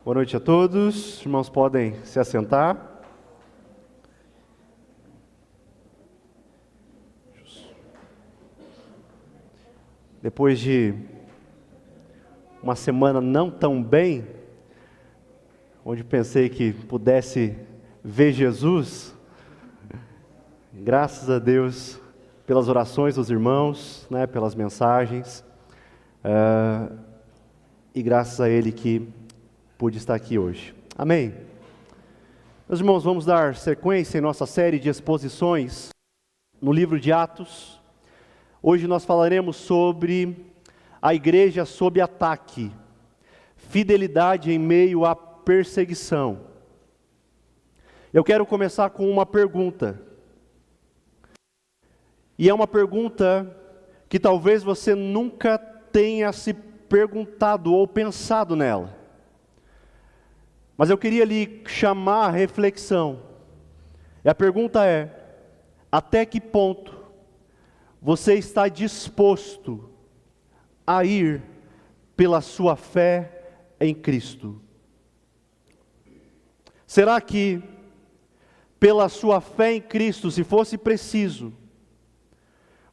Boa noite a todos. Os irmãos podem se assentar. Depois de uma semana não tão bem, onde pensei que pudesse ver Jesus, graças a Deus pelas orações dos irmãos, pelas mensagens, e graças a Ele que pude estar aqui hoje. Amém. Meus irmãos, vamos dar sequência em nossa série de exposições no livro de Atos. Hoje nós falaremos sobre a igreja sob ataque, fidelidade em meio à perseguição. Eu quero começar com uma pergunta. E é uma pergunta que talvez você nunca tenha se perguntado ou pensado nela. Mas eu queria lhe chamar a reflexão. E a pergunta é: até que ponto você está disposto a ir pela sua fé em Cristo? Será que pela sua fé em Cristo, se fosse preciso,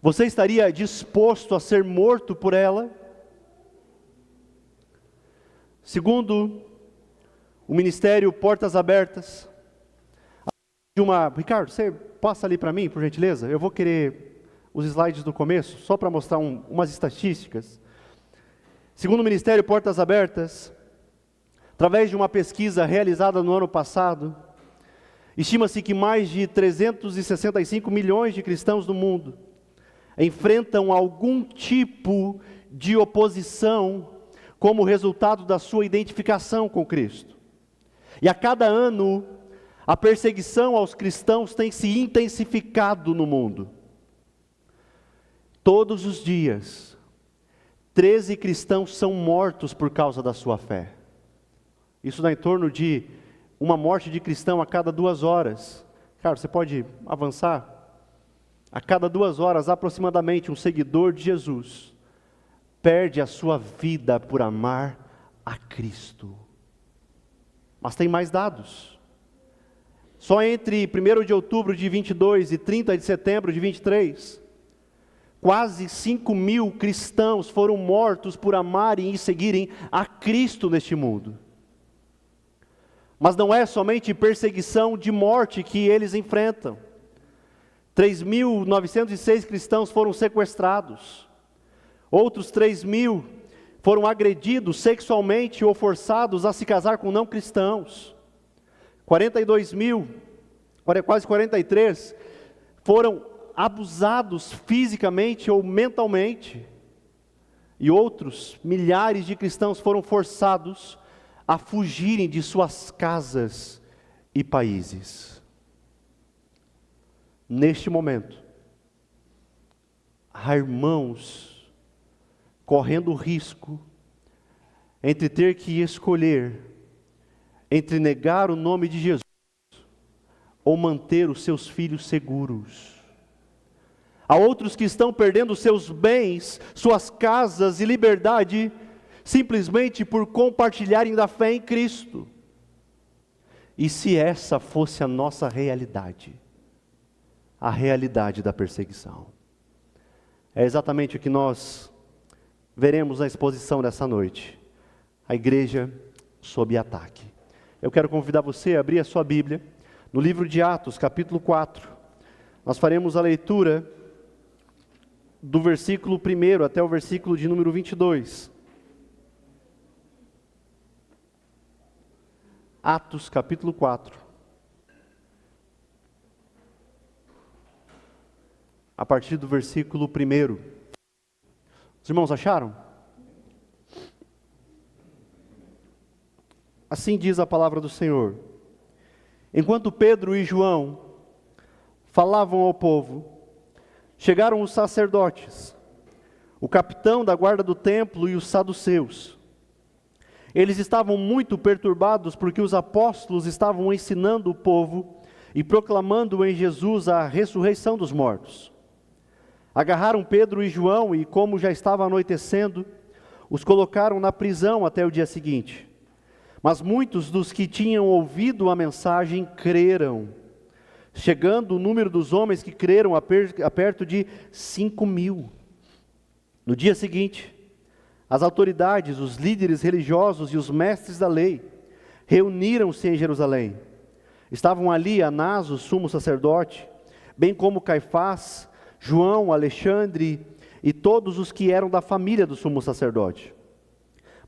você estaria disposto a ser morto por ela? Segundo o Ministério Portas Abertas, Ricardo, você passa ali para mim, por gentileza? Eu vou querer os slides do começo, só para mostrar umas estatísticas. Segundo o Ministério Portas Abertas, através de uma pesquisa realizada no ano passado, estima-se que mais de 365 milhões de cristãos no mundo enfrentam algum tipo de oposição como resultado da sua identificação com Cristo. E a cada ano, a perseguição aos cristãos tem se intensificado no mundo. Todos os dias, 13 cristãos são mortos por causa da sua fé. Isso dá em torno de uma morte de cristão a cada 2 horas. Cara, você pode avançar? A cada 2 horas, aproximadamente, um seguidor de Jesus perde a sua vida por amar a Cristo. Mas tem mais dados. Só entre 1º de outubro de 22 e 30 de setembro de 23, quase 5.000 cristãos foram mortos por amarem e seguirem a Cristo neste mundo. Mas não é somente perseguição de morte que eles enfrentam. 3.906 cristãos foram sequestrados. Outros 3.000 foram agredidos sexualmente ou forçados a se casar com não cristãos. 42.000, quase 43, foram abusados fisicamente ou mentalmente. E outros milhares de cristãos foram forçados a fugirem de suas casas e países. Neste momento, há irmãos correndo o risco entre ter que escolher entre negar o nome de Jesus ou manter os seus filhos seguros. Há outros que estão perdendo seus bens, suas casas e liberdade, simplesmente por compartilharem da fé em Cristo. E se essa fosse a nossa realidade, a realidade da perseguição? É exatamente o que nós veremos na exposição dessa noite. A igreja sob ataque. Eu quero convidar você a abrir a sua Bíblia no livro de Atos, capítulo 4. Nós faremos a leitura do versículo 1 até o versículo de número 22. Atos, capítulo 4. A partir do versículo 1. Os irmãos acharam? Assim diz a palavra do Senhor. Enquanto Pedro e João falavam ao povo, chegaram os sacerdotes, o capitão da guarda do templo e os saduceus. Eles estavam muito perturbados porque os apóstolos estavam ensinando o povo e proclamando em Jesus a ressurreição dos mortos. Agarraram Pedro e João e, como já estava anoitecendo, os colocaram na prisão até o dia seguinte. Mas muitos dos que tinham ouvido a mensagem creram, chegando o número dos homens que creram a perto de 5.000. No dia seguinte, as autoridades, os líderes religiosos e os mestres da lei reuniram-se em Jerusalém. Estavam ali Anás, o sumo sacerdote, bem como Caifás, João, Alexandre e todos os que eram da família do sumo sacerdote.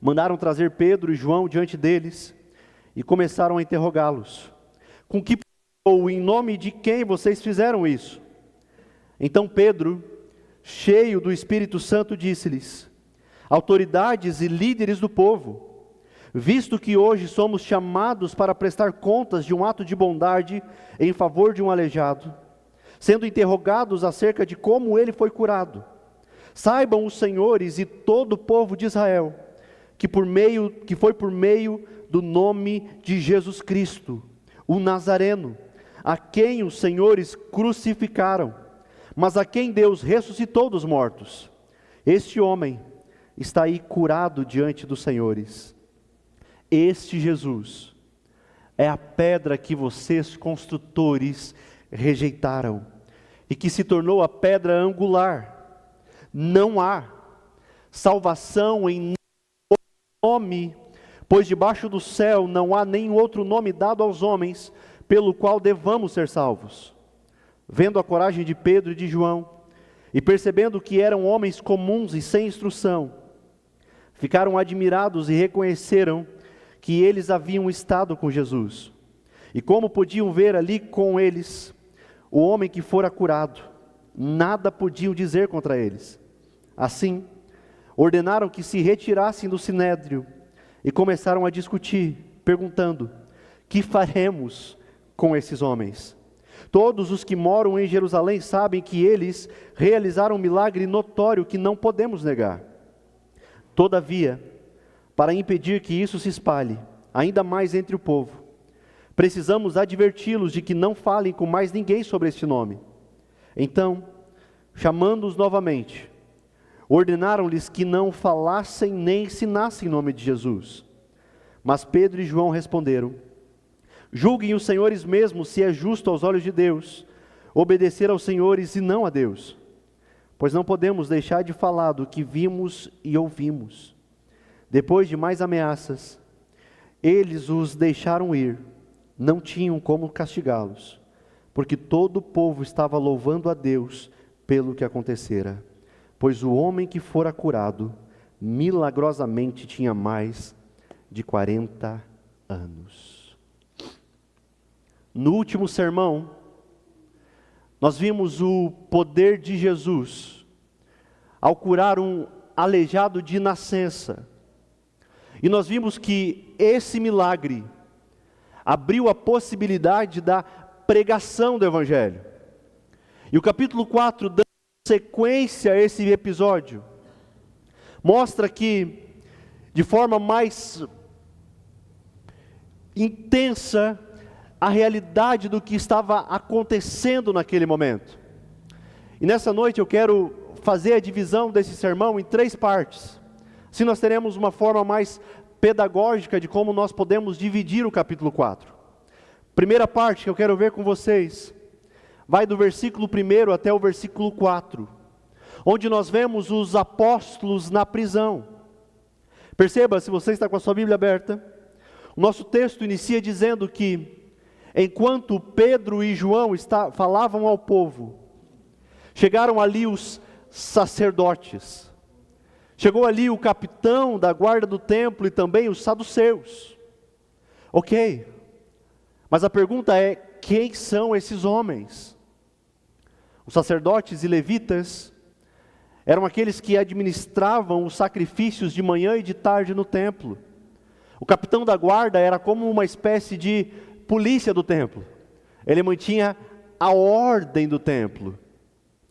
Mandaram trazer Pedro e João diante deles e começaram a interrogá-los. Com que ou em nome de quem vocês fizeram isso? Então Pedro, cheio do Espírito Santo, disse-lhes: autoridades e líderes do povo, visto que hoje somos chamados para prestar contas de um ato de bondade em favor de um aleijado, sendo interrogados acerca de como ele foi curado, saibam os senhores e todo o povo de Israel, que foi por meio do nome de Jesus Cristo, o Nazareno, a quem os senhores crucificaram, mas a quem Deus ressuscitou dos mortos. Este homem está aí curado diante dos senhores. Este Jesus é a pedra que vocês, construtores, rejeitaram, e que se tornou a pedra angular. Não há salvação em nome, pois debaixo do céu não há nenhum outro nome dado aos homens, pelo qual devamos ser salvos. Vendo a coragem de Pedro e de João, e percebendo que eram homens comuns e sem instrução, ficaram admirados e reconheceram que eles haviam estado com Jesus. E como podiam ver ali com eles o homem que fora curado, nada podiam dizer contra eles. Assim, ordenaram que se retirassem do sinédrio e começaram a discutir, perguntando: que faremos com esses homens? Todos os que moram em Jerusalém sabem que eles realizaram um milagre notório que não podemos negar. Todavia, para impedir que isso se espalhe ainda mais entre o povo, precisamos adverti-los de que não falem com mais ninguém sobre este nome. Então, chamando-os novamente, ordenaram-lhes que não falassem nem ensinassem em nome de Jesus. Mas Pedro e João responderam: julguem os senhores mesmos se é justo aos olhos de Deus obedecer aos senhores e não a Deus, pois não podemos deixar de falar do que vimos e ouvimos. Depois de mais ameaças, eles os deixaram ir. Não tinham como castigá-los, porque todo o povo estava louvando a Deus pelo que acontecera, pois o homem que fora curado milagrosamente tinha mais de 40 anos. No último sermão, nós vimos o poder de Jesus ao curar um aleijado de nascença. E nós vimos que esse milagre abriu a possibilidade da pregação do Evangelho. E o capítulo 4, dando sequência a esse episódio, mostra que, de forma mais intensa, a realidade do que estava acontecendo naquele momento. E nessa noite eu quero fazer a divisão desse sermão em 3 partes. Assim nós teremos uma forma mais pedagógica de como nós podemos dividir o capítulo 4. Primeira parte que eu quero ver com vocês, vai do versículo 1 até o versículo 4, onde nós vemos os apóstolos na prisão. Perceba, se você está com a sua Bíblia aberta, o nosso texto inicia dizendo que, enquanto Pedro e João falavam ao povo, chegaram ali os sacerdotes, chegou ali o capitão da guarda do templo e também os saduceus. Ok, mas a pergunta é: quem são esses homens? Os sacerdotes e levitas eram aqueles que administravam os sacrifícios de manhã e de tarde no templo. O capitão da guarda era como uma espécie de polícia do templo. Ele mantinha a ordem do templo.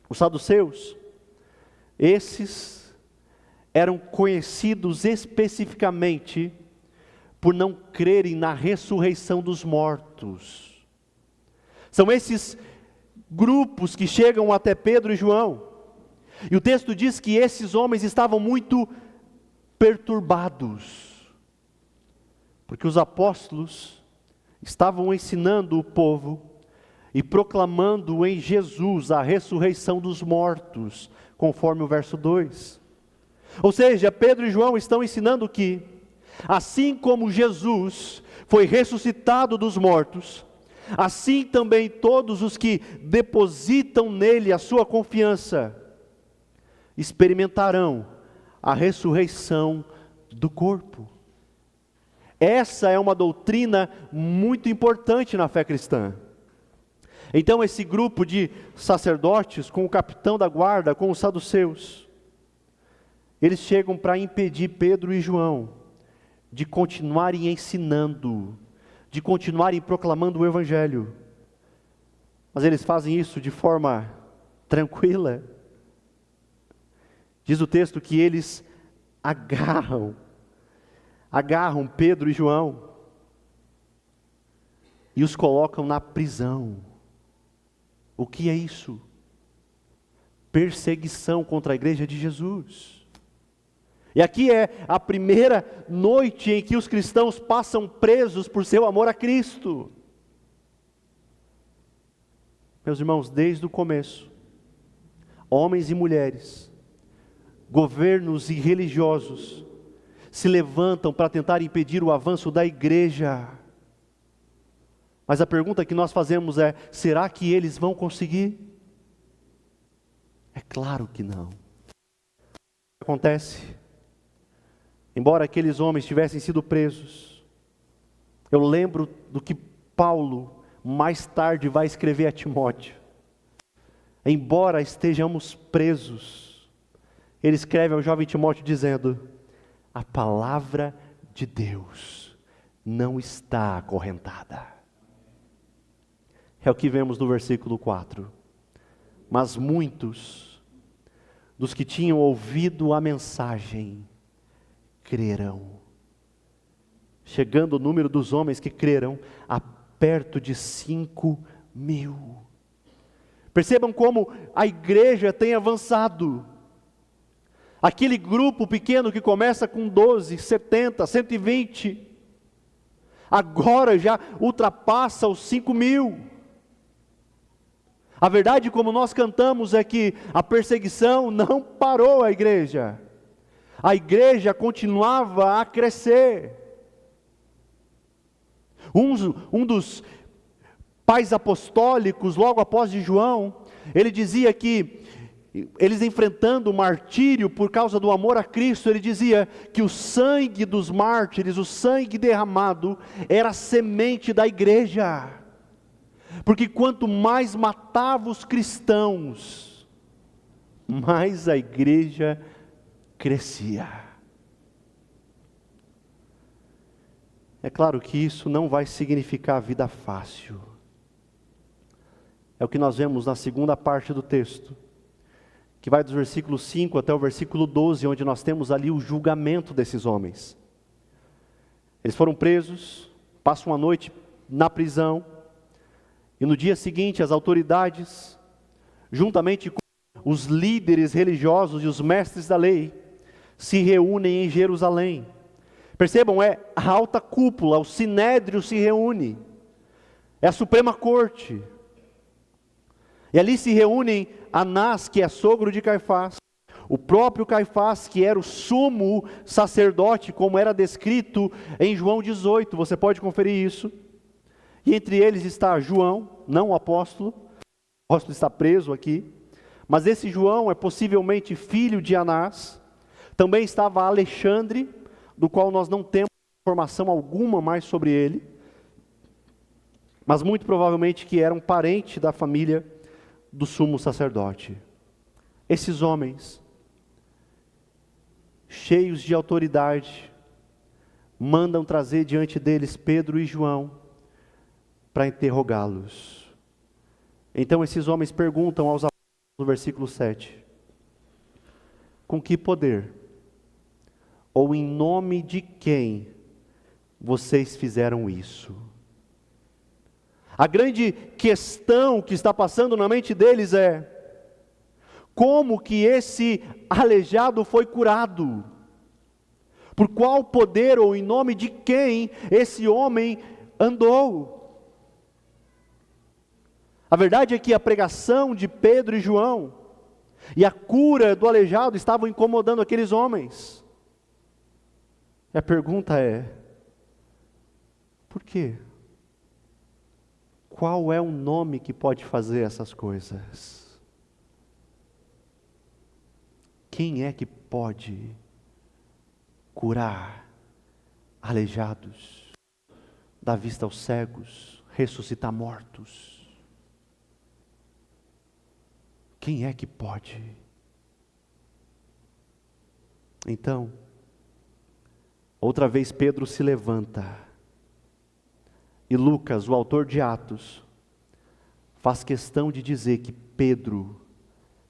Os saduceus, esses eram conhecidos especificamente por não crerem na ressurreição dos mortos. São esses grupos que chegam até Pedro e João. E o texto diz que esses homens estavam muito perturbados. Porque os apóstolos estavam ensinando o povo e proclamando em Jesus a ressurreição dos mortos, conforme o verso 2. Ou seja, Pedro e João estão ensinando que, assim como Jesus foi ressuscitado dos mortos, assim também todos os que depositam nele a sua confiança experimentarão a ressurreição do corpo. Essa é uma doutrina muito importante na fé cristã. Então esse grupo de sacerdotes, com o capitão da guarda, com os saduceus, eles chegam para impedir Pedro e João de continuarem ensinando, de continuarem proclamando o Evangelho. Mas eles fazem isso de forma tranquila. Diz o texto que eles agarram Pedro e João e os colocam na prisão. O que é isso? Perseguição contra a igreja de Jesus. E aqui é a primeira noite em que os cristãos passam presos por seu amor a Cristo. Meus irmãos, desde o começo, homens e mulheres, governos e religiosos, se levantam para tentar impedir o avanço da igreja. Mas a pergunta que nós fazemos é: será que eles vão conseguir? É claro que não. O que acontece? Embora aqueles homens tivessem sido presos, eu lembro do que Paulo mais tarde vai escrever a Timóteo. Embora estejamos presos, ele escreve ao jovem Timóteo dizendo: a palavra de Deus não está acorrentada. É o que vemos no versículo 4. Mas muitos dos que tinham ouvido a mensagem crerão. Chegando o número dos homens que creram a perto de 5.000. Percebam como a igreja tem avançado. Aquele grupo pequeno que começa com 12, 70, 120, agora já ultrapassa os 5.000. A verdade, como nós cantamos, é que a perseguição não parou a igreja. A igreja continuava a crescer. Um dos pais apostólicos, logo após de João, ele dizia que, eles enfrentando o martírio por causa do amor a Cristo, ele dizia que o sangue dos mártires, o sangue derramado, era a semente da igreja. Porque quanto mais matava os cristãos, mais a igreja crescia. É claro que isso não vai significar vida fácil. É o que nós vemos na segunda parte do texto, que vai dos versículos 5 até o versículo 12, onde nós temos ali o julgamento desses homens. Eles foram presos, passam a noite na prisão, e no dia seguinte as autoridades, juntamente com os líderes religiosos e os mestres da lei, se reúnem em Jerusalém. Percebam, é a alta cúpula, o sinédrio se reúne, é a Suprema Corte. E ali se reúnem Anás, que é sogro de Caifás, o próprio Caifás, que era o sumo sacerdote, como era descrito em João 18, você pode conferir isso. E entre eles está João, não o apóstolo está preso aqui, mas esse João é possivelmente filho de Anás. Também estava Alexandre, do qual nós não temos informação alguma mais sobre ele, mas muito provavelmente que era um parente da família do sumo sacerdote. Esses homens, cheios de autoridade, mandam trazer diante deles Pedro e João para interrogá-los. Então esses homens perguntam aos apóstolos no versículo 7: com que poder, ou em nome de quem vocês fizeram isso? A grande questão que está passando na mente deles é: como que esse aleijado foi curado? Por qual poder ou em nome de quem esse homem andou? A verdade é que a pregação de Pedro e João e a cura do aleijado estavam incomodando aqueles homens. E a pergunta é: por quê? Qual é o nome que pode fazer essas coisas? Quem é que pode curar aleijados, dar vista aos cegos, ressuscitar mortos? Quem é que pode? Então, outra vez Pedro se levanta, e Lucas, o autor de Atos, faz questão de dizer que Pedro,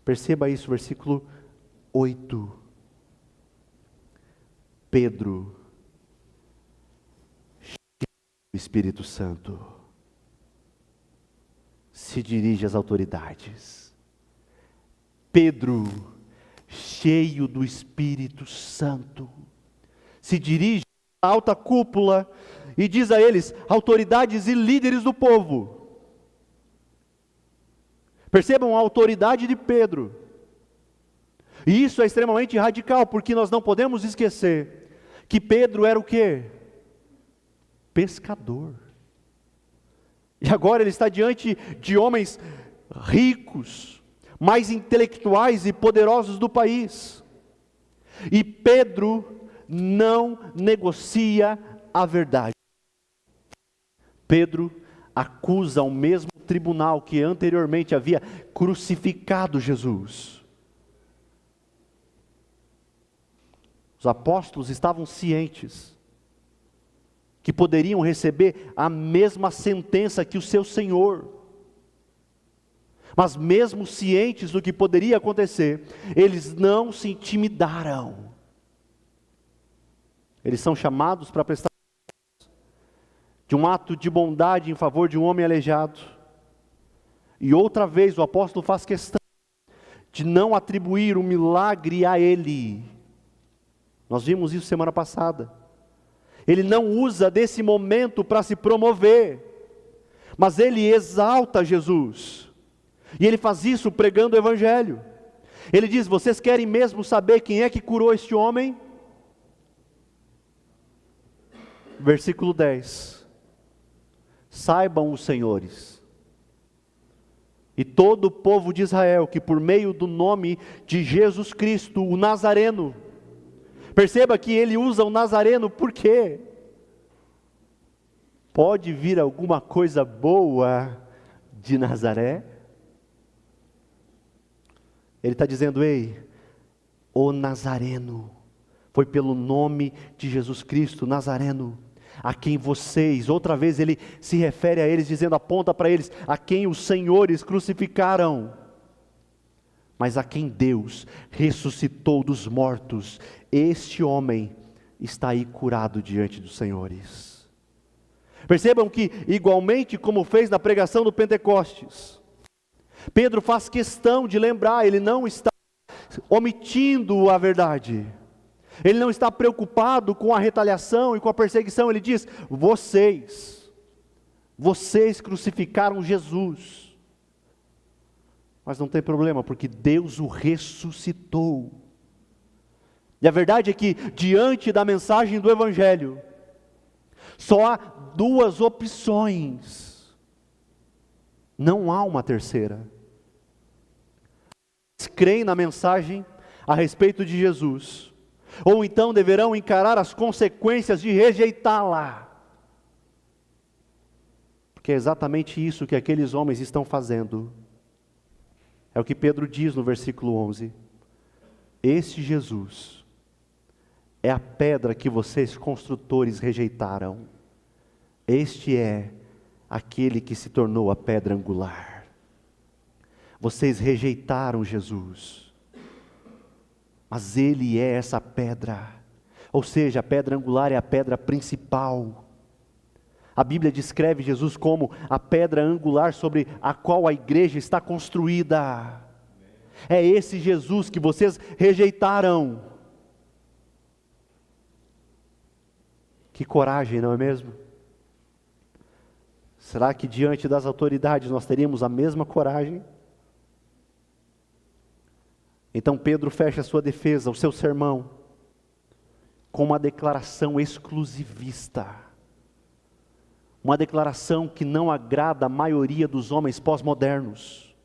perceba isso, versículo 8, Pedro, cheio do Espírito Santo, se dirige às autoridades. Pedro, cheio do Espírito Santo, se dirige à alta cúpula e diz a eles: autoridades e líderes do povo. Percebam a autoridade de Pedro. E isso é extremamente radical, porque nós não podemos esquecer que Pedro era o quê? Pescador. E agora ele está diante de homens ricos, mais intelectuais e poderosos do país. E Pedro não negocia a verdade. Pedro acusa o mesmo tribunal que anteriormente havia crucificado Jesus. Os apóstolos estavam cientes que poderiam receber a mesma sentença que o seu Senhor. Mas mesmo cientes do que poderia acontecer, eles não se intimidaram. Eles são chamados para prestar de um ato de bondade em favor de um homem aleijado. E outra vez o apóstolo faz questão de não atribuir o milagre a ele. Nós vimos isso semana passada. Ele não usa desse momento para se promover, mas ele exalta Jesus. E ele faz isso pregando o Evangelho. Ele diz: vocês querem mesmo saber quem é que curou este homem? Versículo 10. Saibam os senhores e todo o povo de Israel que por meio do nome de Jesus Cristo, o Nazareno, perceba que ele usa o Nazareno por quê? Pode vir alguma coisa boa de Nazaré? Ele está dizendo: ei, o Nazareno, foi pelo nome de Jesus Cristo, Nazareno, a quem vocês, outra vez ele se refere a eles, dizendo, aponta para eles, a quem os senhores crucificaram, mas a quem Deus ressuscitou dos mortos. Este homem está aí curado diante dos senhores. Percebam que, igualmente como fez na pregação do Pentecostes, Pedro faz questão de lembrar, ele não está omitindo a verdade, ele não está preocupado com a retaliação e com a perseguição. Ele diz: vocês crucificaram Jesus, mas não tem problema, porque Deus o ressuscitou. E a verdade é que, diante da mensagem do Evangelho, só há duas opções, não há uma terceira. Eles creem na mensagem a respeito de Jesus, ou então deverão encarar as consequências de rejeitá-la, porque é exatamente isso que aqueles homens estão fazendo. É o que Pedro diz no versículo 11: este Jesus é a pedra que vocês construtores rejeitaram, este é aquele que se tornou a pedra angular. Vocês rejeitaram Jesus, mas Ele é essa pedra, ou seja, a pedra angular é a pedra principal. A Bíblia descreve Jesus como a pedra angular sobre a qual a igreja está construída. É esse Jesus que vocês rejeitaram. Que coragem, não é mesmo? Será que diante das autoridades nós teríamos a mesma coragem? Então Pedro fecha a sua defesa, o seu sermão, com uma declaração exclusivista. Uma declaração que não agrada a maioria dos homens pós-modernos.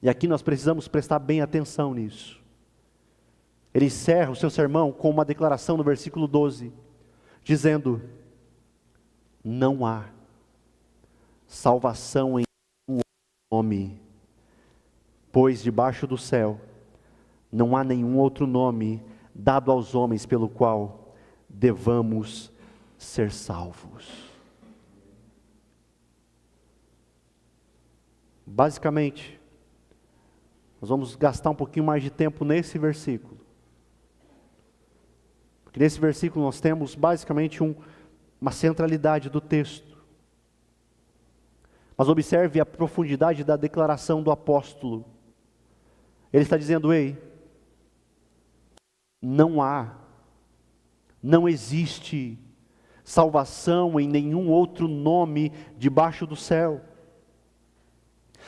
E aqui nós precisamos prestar bem atenção nisso. Ele encerra o seu sermão com uma declaração no versículo 12, dizendo: não há salvação em nenhum nome, pois debaixo do céu não há nenhum outro nome dado aos homens pelo qual devamos ser salvos. Basicamente, nós vamos gastar um pouquinho mais de tempo nesse versículo. Porque nesse versículo nós temos basicamente uma centralidade do texto. Mas observe a profundidade da declaração do apóstolo. Ele está dizendo: ei, não existe salvação em nenhum outro nome debaixo do céu.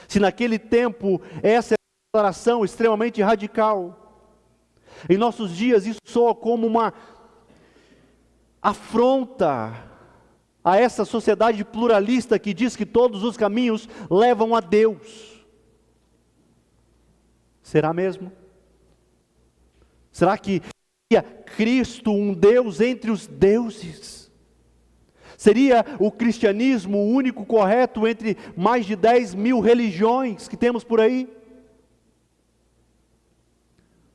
Se naquele tempo essa é uma declaração extremamente radical, em nossos dias isso soa como uma afronta a essa sociedade pluralista que diz que todos os caminhos levam a Deus. Será mesmo? Será que seria Cristo um Deus entre os deuses? Seria o cristianismo o único correto entre mais de 10 mil religiões que temos por aí?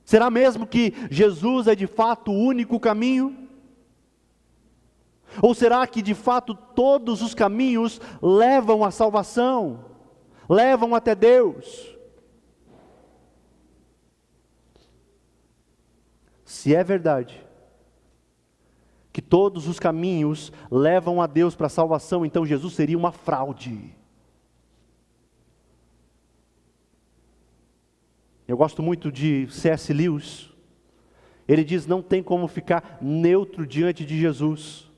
Será mesmo que Jesus é de fato o único caminho? Ou será que de fato todos os caminhos levam à salvação, levam até Deus? Se é verdade que todos os caminhos levam a Deus para a salvação, então Jesus seria uma fraude. Eu gosto muito de C.S. Lewis. Ele diz: não tem como ficar neutro diante de Jesus.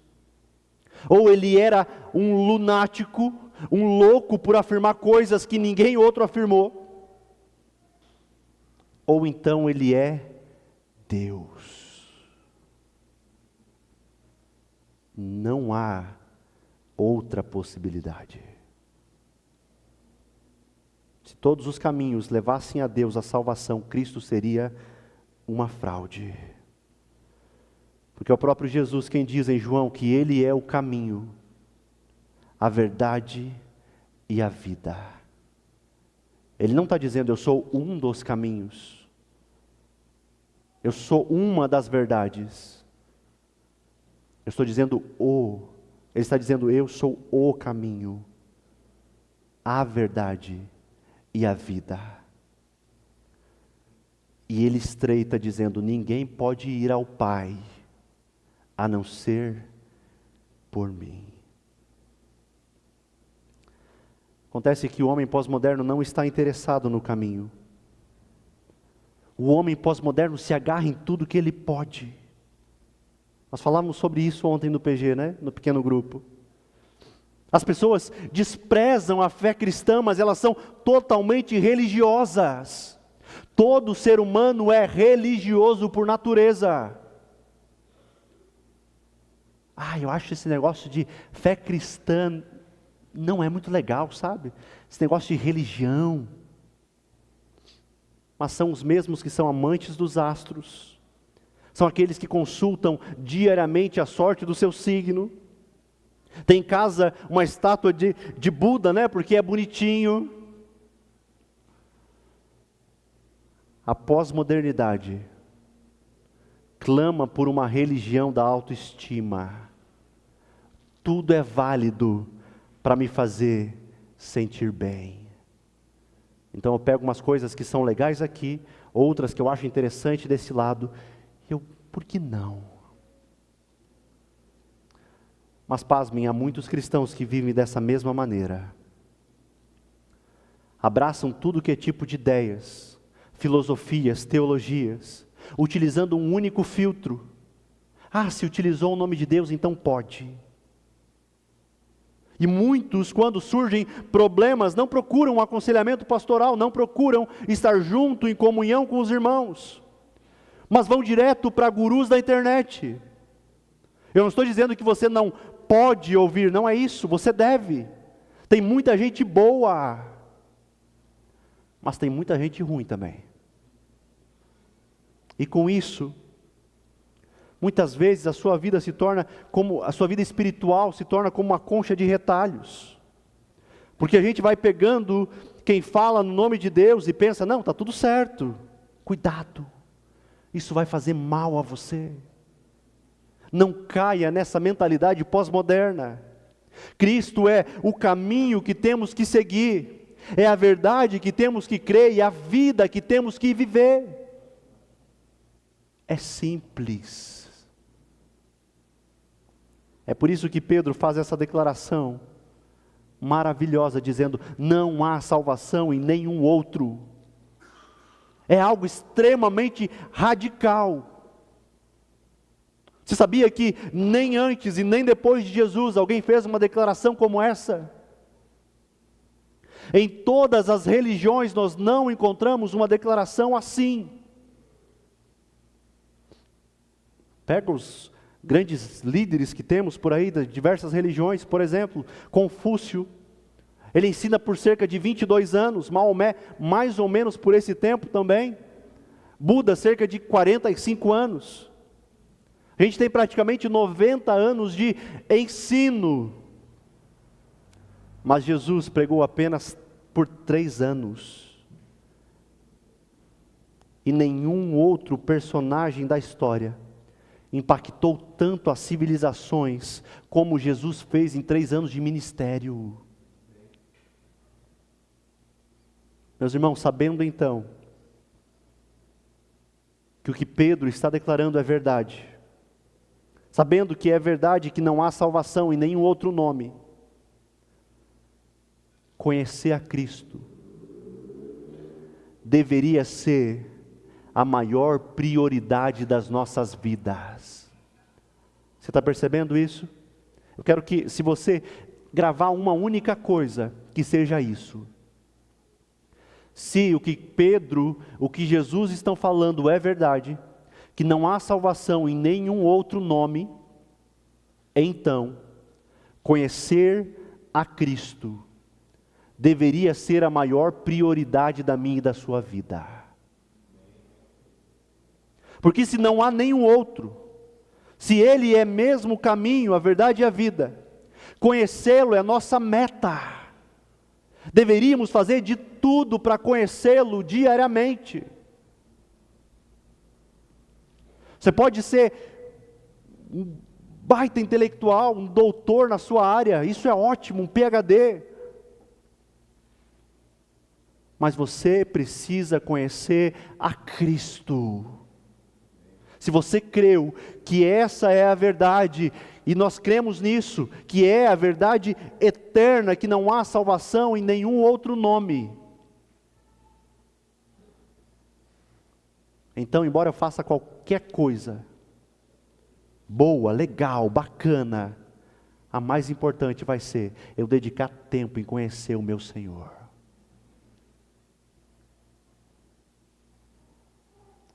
Ou ele era um lunático, um louco por afirmar coisas que ninguém outro afirmou, ou então ele é Deus. Não há outra possibilidade. Se todos os caminhos levassem a Deus a salvação, Cristo seria uma fraude. Porque é o próprio Jesus quem diz em João que Ele é o caminho, a verdade e a vida. Ele não está dizendo: eu sou um dos caminhos, eu sou uma das verdades. Eu estou dizendo Ele está dizendo: eu sou o caminho, a verdade e a vida. E Ele estreita dizendo: ninguém pode ir ao Pai a não ser por mim. Acontece que o homem pós-moderno não está interessado no caminho. O homem pós-moderno se agarra em tudo que ele pode. Nós falamos sobre isso ontem no PG, né? No pequeno grupo. As pessoas desprezam a fé cristã, mas elas são totalmente religiosas. Todo ser humano é religioso por natureza. Eu acho esse negócio de fé cristã não é muito legal, sabe? Esse negócio de religião. Mas são os mesmos que são amantes dos astros. São aqueles que consultam diariamente a sorte do seu signo. Tem em casa uma estátua de Buda, né? Porque é bonitinho. A pós-modernidade clama por uma religião da autoestima. Tudo é válido para me fazer sentir bem. Então eu pego umas coisas que são legais aqui, outras que eu acho interessante desse lado, e por que não? Mas pasmem, há muitos cristãos que vivem dessa mesma maneira. Abraçam tudo que é tipo de ideias, filosofias, teologias, utilizando um único filtro, Ah, se utilizou o nome de Deus, então pode. E muitos, quando surgem problemas, não procuram um aconselhamento pastoral, não procuram estar junto em comunhão com os irmãos, mas vão direto para gurus da internet. Eu não estou dizendo que você não pode ouvir, não é isso, você deve. Tem muita gente boa, mas tem muita gente ruim também. E com isso, muitas vezes a sua vida a sua vida espiritual se torna como uma concha de retalhos. Porque a gente vai pegando quem fala no nome de Deus e pensa, não, está tudo certo. Cuidado, isso vai fazer mal a você. Não caia nessa mentalidade pós-moderna. Cristo é o caminho que temos que seguir, é a verdade que temos que crer e a vida que temos que viver. É simples. É por isso que Pedro faz essa declaração maravilhosa, dizendo, não há salvação em nenhum outro. É algo extremamente radical. Você sabia que nem antes e nem depois de Jesus alguém fez uma declaração como essa? Em todas as religiões nós não encontramos uma declaração assim. Pega os grandes líderes que temos por aí, de diversas religiões, por exemplo, Confúcio, ele ensina por cerca de 22 anos, Maomé mais ou menos por esse tempo também, Buda cerca de 45 anos, a gente tem praticamente 90 anos de ensino, mas Jesus pregou apenas por 3 anos, e nenhum outro personagem da história impactou tanto as civilizações, como Jesus fez em 3 anos de ministério. Meus irmãos, sabendo então, que o que Pedro está declarando é verdade, sabendo que é verdade que não há salvação em nenhum outro nome, conhecer a Cristo, deveria ser a maior prioridade das nossas vidas. Você está percebendo isso? Eu quero que, se você gravar uma única coisa, que seja isso. Se o que Pedro, o que Jesus estão falando é verdade, que não há salvação em nenhum outro nome, então, conhecer a Cristo deveria ser a maior prioridade da minha e da sua vida. Porque se não há nenhum outro, se Ele é mesmo o caminho, a verdade e a vida, conhecê-lo é a nossa meta. Deveríamos fazer de tudo para conhecê-lo diariamente. Você pode ser um baita intelectual, um doutor na sua área, isso é ótimo, um PhD. Mas você precisa conhecer a Cristo. Se você creu que essa é a verdade, e nós cremos nisso, que é a verdade eterna, que não há salvação em nenhum outro nome, então, embora eu faça qualquer coisa, boa, legal, bacana, a mais importante vai ser eu dedicar tempo em conhecer o meu Senhor.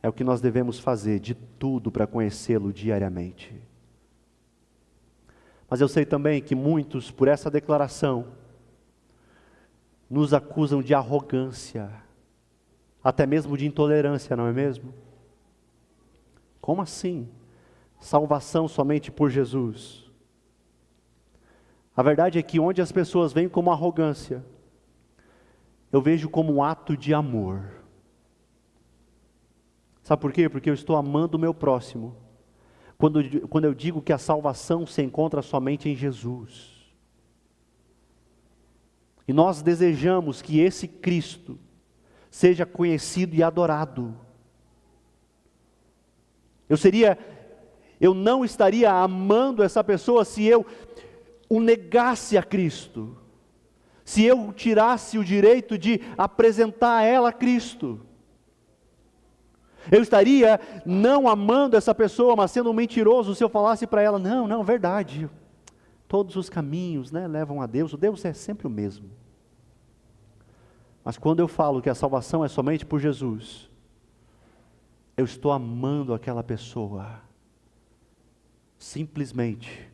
É o que nós devemos fazer, de tudo para conhecê-lo diariamente. Mas eu sei também que muitos, por essa declaração, nos acusam de arrogância, até mesmo de intolerância, não é mesmo? Como assim? Salvação somente por Jesus. A verdade é que onde as pessoas veem como arrogância, eu vejo como um ato de amor. Sabe por quê? Porque eu estou amando o meu próximo. Quando eu digo que a salvação se encontra somente em Jesus. E nós desejamos que esse Cristo seja conhecido e adorado. Eu não estaria amando essa pessoa se eu o negasse a Cristo. Se eu tirasse o direito de apresentar a ela a Cristo. Eu estaria não amando essa pessoa, mas sendo um mentiroso se eu falasse para ela, não, verdade, todos os caminhos, né, levam a Deus, o Deus é sempre o mesmo. Mas quando eu falo que a salvação é somente por Jesus, eu estou amando aquela pessoa, simplesmente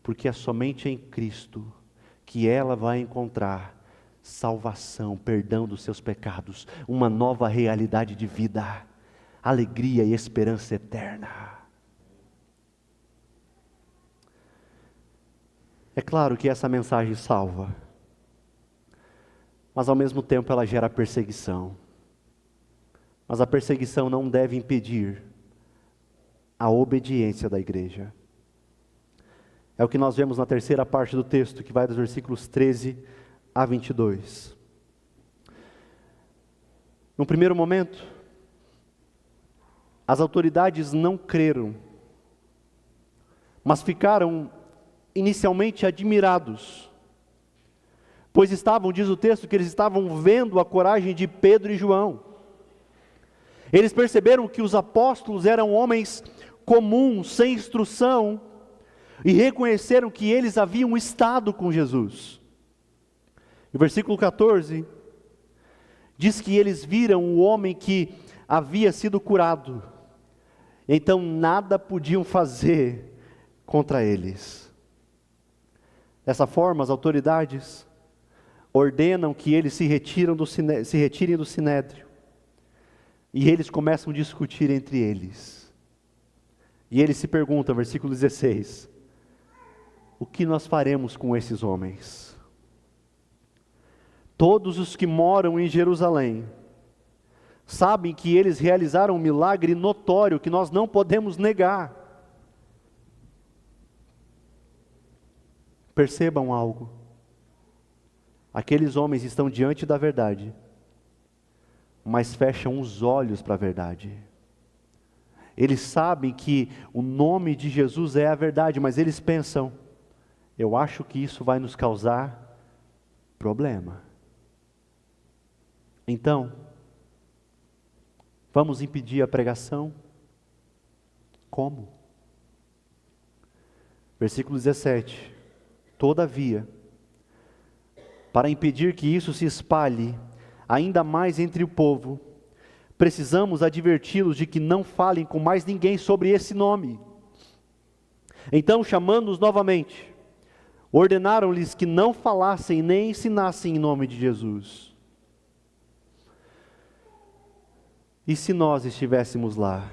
porque é somente em Cristo que ela vai encontrar salvação, perdão dos seus pecados, uma nova realidade de vida, alegria e esperança eterna. É claro que essa mensagem salva, mas ao mesmo tempo ela gera perseguição. Mas a perseguição não deve impedir a obediência da igreja. É o que nós vemos na terceira parte do texto, que vai dos versículos 13 a 22. No primeiro momento, as autoridades não creram, mas ficaram inicialmente admirados, pois estavam, diz o texto, que eles estavam vendo a coragem de Pedro e João. Eles perceberam que os apóstolos eram homens comuns, sem instrução, e reconheceram que eles haviam estado com Jesus. O versículo 14 diz que eles viram o homem que havia sido curado, então nada podiam fazer contra eles. Dessa forma, as autoridades ordenam que eles se retirem do sinédrio, e eles começam a discutir entre eles. E eles se perguntam, versículo 16, o que nós faremos com esses homens? Todos os que moram em Jerusalém sabem que eles realizaram um milagre notório que nós não podemos negar. Percebam algo. Aqueles homens estão diante da verdade, mas fecham os olhos para a verdade. Eles sabem que o nome de Jesus é a verdade, mas eles pensam, eu acho que isso vai nos causar problema. Então, vamos impedir a pregação? Como? Versículo 17. Todavia, para impedir que isso se espalhe ainda mais entre o povo, precisamos adverti-los de que não falem com mais ninguém sobre esse nome. Então, chamando-os novamente, ordenaram-lhes que não falassem nem ensinassem em nome de Jesus. E se nós estivéssemos lá,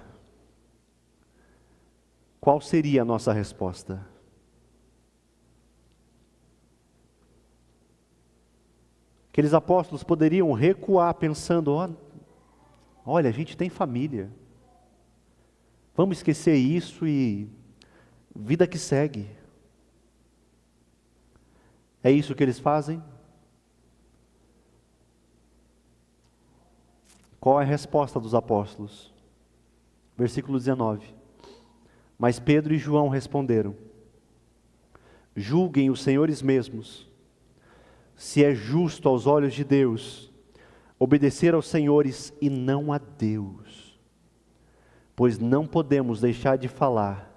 qual seria a nossa resposta? Aqueles apóstolos poderiam recuar pensando, olha, a gente tem família, vamos esquecer isso e vida que segue. É isso que eles fazem? Qual é a resposta dos apóstolos? Versículo 19. Mas Pedro e João responderam, julguem os senhores mesmos, se é justo aos olhos de Deus, obedecer aos senhores e não a Deus, pois não podemos deixar de falar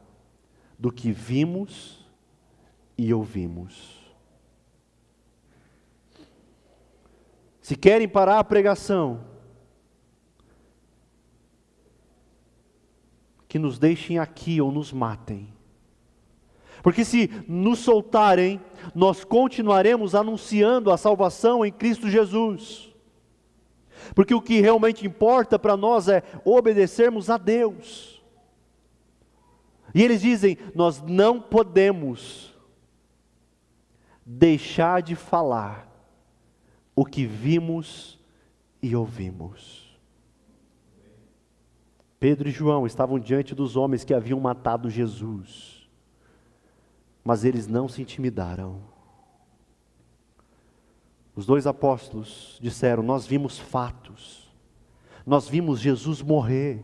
do que vimos e ouvimos. Se querem parar a pregação, que nos deixem aqui ou nos matem. Porque se nos soltarem, nós continuaremos anunciando a salvação em Cristo Jesus. Porque o que realmente importa para nós é obedecermos a Deus. E eles dizem, nós não podemos deixar de falar o que vimos e ouvimos. Pedro e João estavam diante dos homens que haviam matado Jesus, mas eles não se intimidaram. Os dois apóstolos disseram, nós vimos fatos, nós vimos Jesus morrer,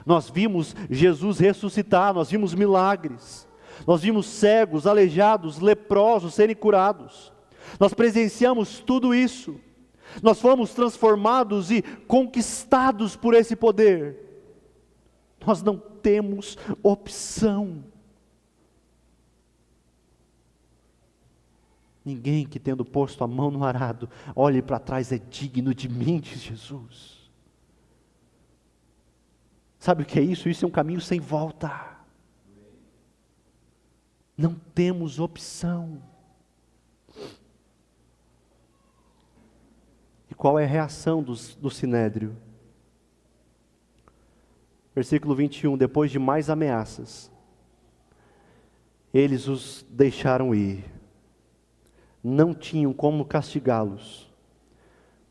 nós vimos Jesus ressuscitar, nós vimos milagres, nós vimos cegos, aleijados, leprosos serem curados, nós presenciamos tudo isso. Nós fomos transformados e conquistados por esse poder. Nós não temos opção. Ninguém que tendo posto a mão no arado, olhe para trás é digno de mim, diz Jesus. Sabe o que é isso? Isso é um caminho sem volta. Não temos opção. E qual é a reação do Sinédrio? Versículo 21, depois de mais ameaças, eles os deixaram ir. Não tinham como castigá-los,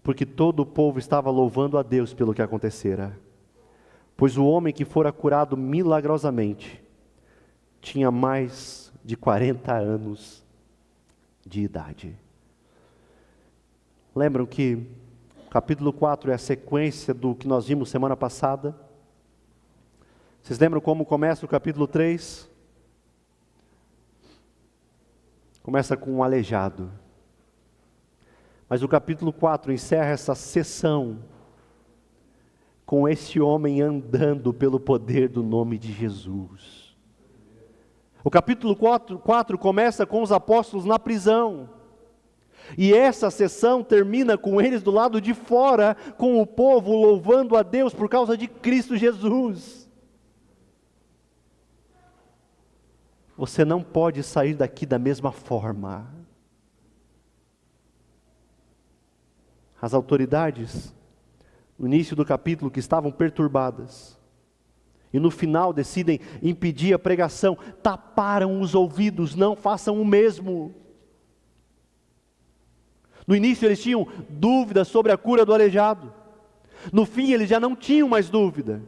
porque todo o povo estava louvando a Deus pelo que acontecera. Pois o homem que fora curado milagrosamente, tinha mais de 40 anos de idade. Lembram que o capítulo 4 é a sequência do que nós vimos semana passada? Vocês lembram como começa o capítulo 3? Começa com um aleijado. Mas o capítulo 4 encerra essa sessão com esse homem andando pelo poder do nome de Jesus. O capítulo 4 começa com os apóstolos na prisão. E essa sessão termina com eles do lado de fora, com o povo louvando a Deus por causa de Cristo Jesus. Você não pode sair daqui da mesma forma. As autoridades, no início do capítulo, que estavam perturbadas, e no final decidem impedir a pregação, taparam os ouvidos, não façam o mesmo. No início eles tinham dúvidas sobre a cura do aleijado, no fim eles já não tinham mais dúvida,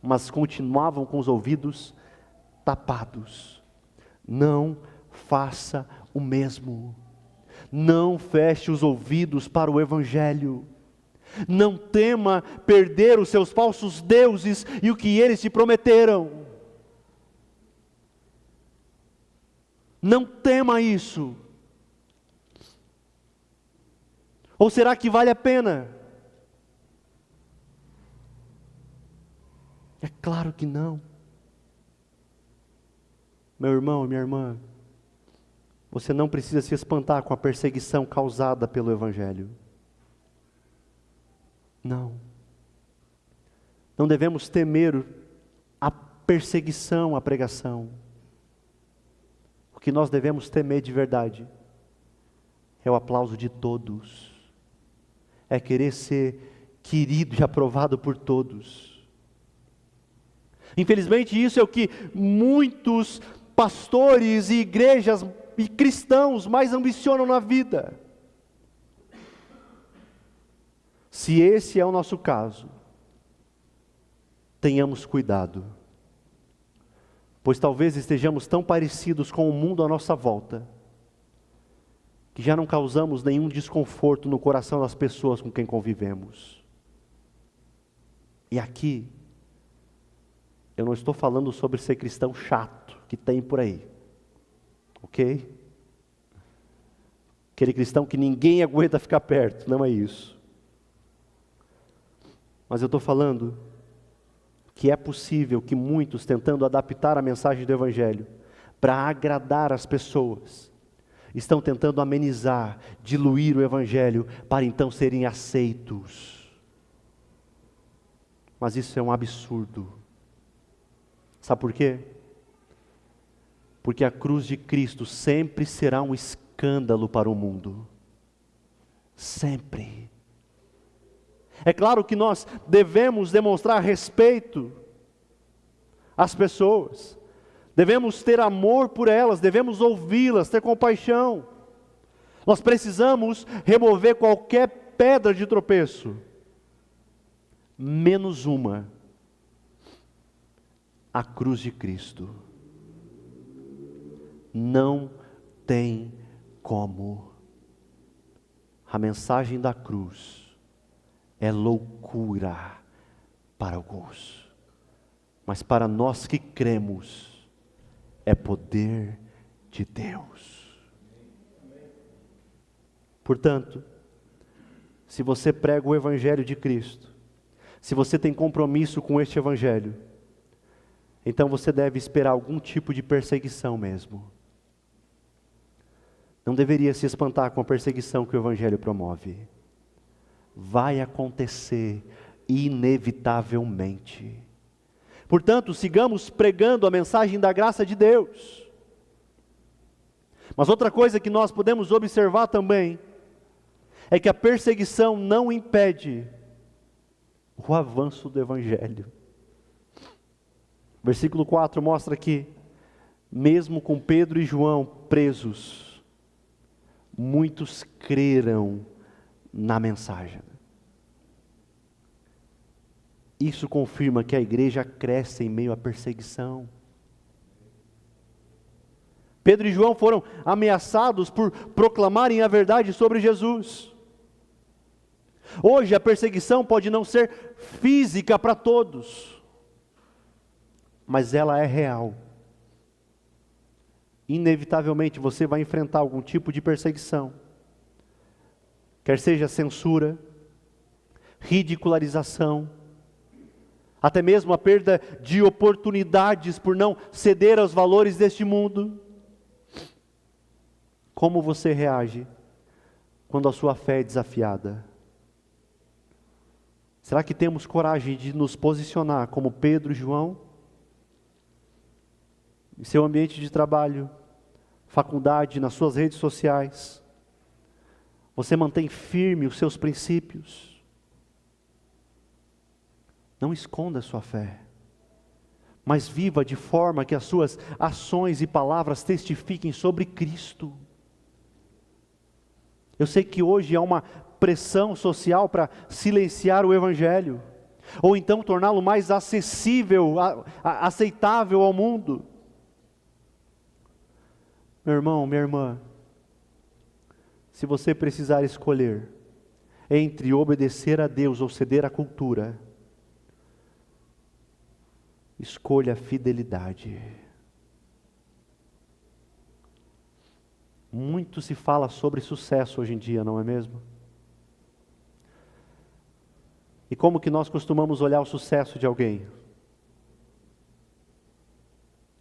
mas continuavam com os ouvidos tapados. Não faça o mesmo. Não feche os ouvidos para o Evangelho. Não tema perder os seus falsos deuses e o que eles te prometeram. Não tema isso. Ou será que vale a pena? É claro que não. Meu irmão, minha irmã, você não precisa se espantar com a perseguição causada pelo Evangelho. Não. Não devemos temer a perseguição à pregação. O que nós devemos temer de verdade é o aplauso de todos. É querer ser querido e aprovado por todos. Infelizmente isso é o que muitos pastores e igrejas e cristãos mais ambicionam na vida. Se esse é o nosso caso, tenhamos cuidado, pois talvez estejamos tão parecidos com o mundo à nossa volta, que já não causamos nenhum desconforto no coração das pessoas com quem convivemos. E aqui, eu não estou falando sobre ser cristão chato, que tem por aí, ok? Aquele cristão que ninguém aguenta ficar perto, não é isso. Mas eu estou falando que é possível que muitos, tentando adaptar a mensagem do Evangelho para agradar as pessoas, estão tentando amenizar, diluir o Evangelho para então serem aceitos. Mas isso é um absurdo. Sabe por quê? Porque a cruz de Cristo sempre será um escândalo para o mundo. Sempre. É claro que nós devemos demonstrar respeito às pessoas. Devemos ter amor por elas, devemos ouvi-las, ter compaixão. Nós precisamos remover qualquer pedra de tropeço, menos uma: a cruz de Cristo. Não tem como. A mensagem da cruz é loucura para alguns, mas para nós que cremos, é poder de Deus. Portanto, se você prega o Evangelho de Cristo, se você tem compromisso com este Evangelho, então você deve esperar algum tipo de perseguição mesmo. Não deveria se espantar com a perseguição que o Evangelho promove. Vai acontecer inevitavelmente. Portanto, sigamos pregando a mensagem da graça de Deus. Mas outra coisa que nós podemos observar também, é que a perseguição não impede o avanço do Evangelho. Versículo 4 mostra que, mesmo com Pedro e João presos, muitos creram na mensagem. Isso confirma que a igreja cresce em meio à perseguição. Pedro e João foram ameaçados por proclamarem a verdade sobre Jesus. Hoje a perseguição pode não ser física para todos, mas ela é real. Inevitavelmente você vai enfrentar algum tipo de perseguição, quer seja censura, ridicularização, até mesmo a perda de oportunidades por não ceder aos valores deste mundo. Como você reage quando a sua fé é desafiada? Será que temos coragem de nos posicionar como Pedro e João? Em seu ambiente de trabalho, faculdade, nas suas redes sociais, você mantém firme os seus princípios? Não esconda a sua fé, mas viva de forma que as suas ações e palavras testifiquem sobre Cristo. Eu sei que hoje há uma pressão social para silenciar o Evangelho, ou então torná-lo mais acessível, aceitável ao mundo. Meu irmão, minha irmã, se você precisar escolher entre obedecer a Deus ou ceder à cultura, escolha a fidelidade. Muito se fala sobre sucesso hoje em dia, não é mesmo? E como que nós costumamos olhar o sucesso de alguém?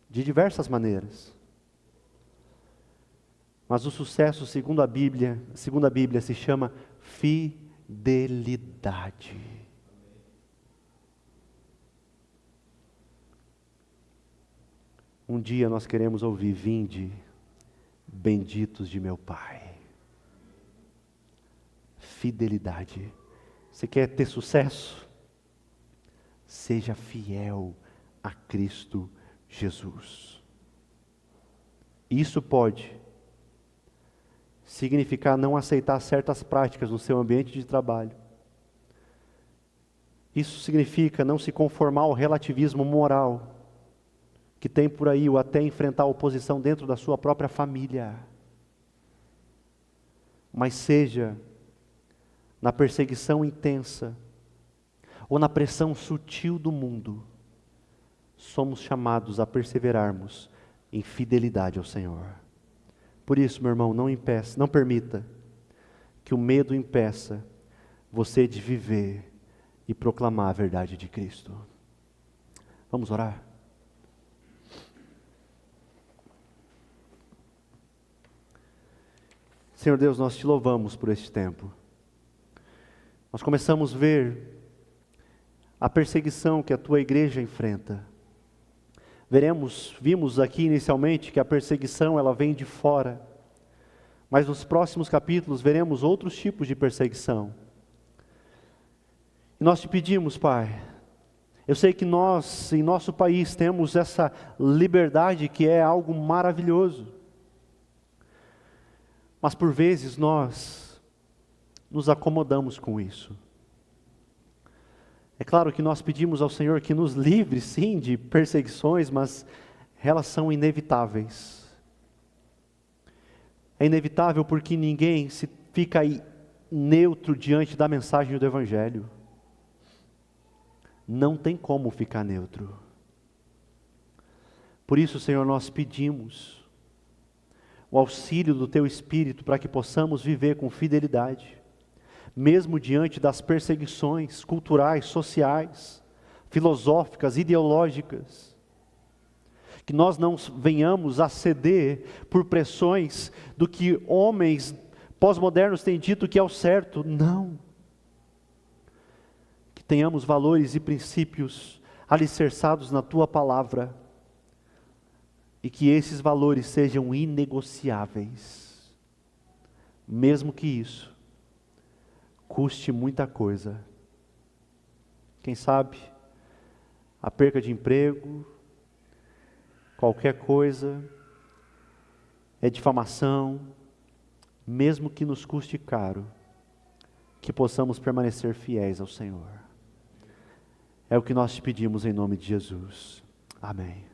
De diversas maneiras. Mas o sucesso, segundo a Bíblia, se chama fidelidade. Um dia nós queremos ouvir: vinde, benditos de meu Pai. Fidelidade. Você quer ter sucesso? Seja fiel a Cristo Jesus. Isso pode significar não aceitar certas práticas no seu ambiente de trabalho. Isso significa não se conformar ao relativismo moral que tem por aí, ou até enfrentar a oposição dentro da sua própria família. Mas seja na perseguição intensa, ou na pressão sutil do mundo, somos chamados a perseverarmos em fidelidade ao Senhor. Por isso, meu irmão, não permita que o medo impeça você de viver e proclamar a verdade de Cristo. Vamos orar? Senhor Deus, nós te louvamos por este tempo. Nós começamos a ver a perseguição que a tua igreja enfrenta. Vimos aqui inicialmente que a perseguição ela vem de fora, mas nos próximos capítulos veremos outros tipos de perseguição. E nós te pedimos, Pai, eu sei que nós, em nosso país, temos essa liberdade que é algo maravilhoso, mas por vezes nós nos acomodamos com isso. É claro que nós pedimos ao Senhor que nos livre, sim, de perseguições, mas elas são inevitáveis. É inevitável porque ninguém fica aí neutro diante da mensagem do Evangelho. Não tem como ficar neutro. Por isso, Senhor, nós pedimos o auxílio do Teu Espírito para que possamos viver com fidelidade, mesmo diante das perseguições culturais, sociais, filosóficas, ideológicas. Que nós não venhamos a ceder por pressões do que homens pós-modernos têm dito que é o certo. Não. Que tenhamos valores e princípios alicerçados na Tua Palavra, e que esses valores sejam inegociáveis, mesmo que isso custe muita coisa. Quem sabe a perca de emprego, qualquer coisa, é difamação, mesmo que nos custe caro, que possamos permanecer fiéis ao Senhor. É o que nós te pedimos em nome de Jesus. Amém.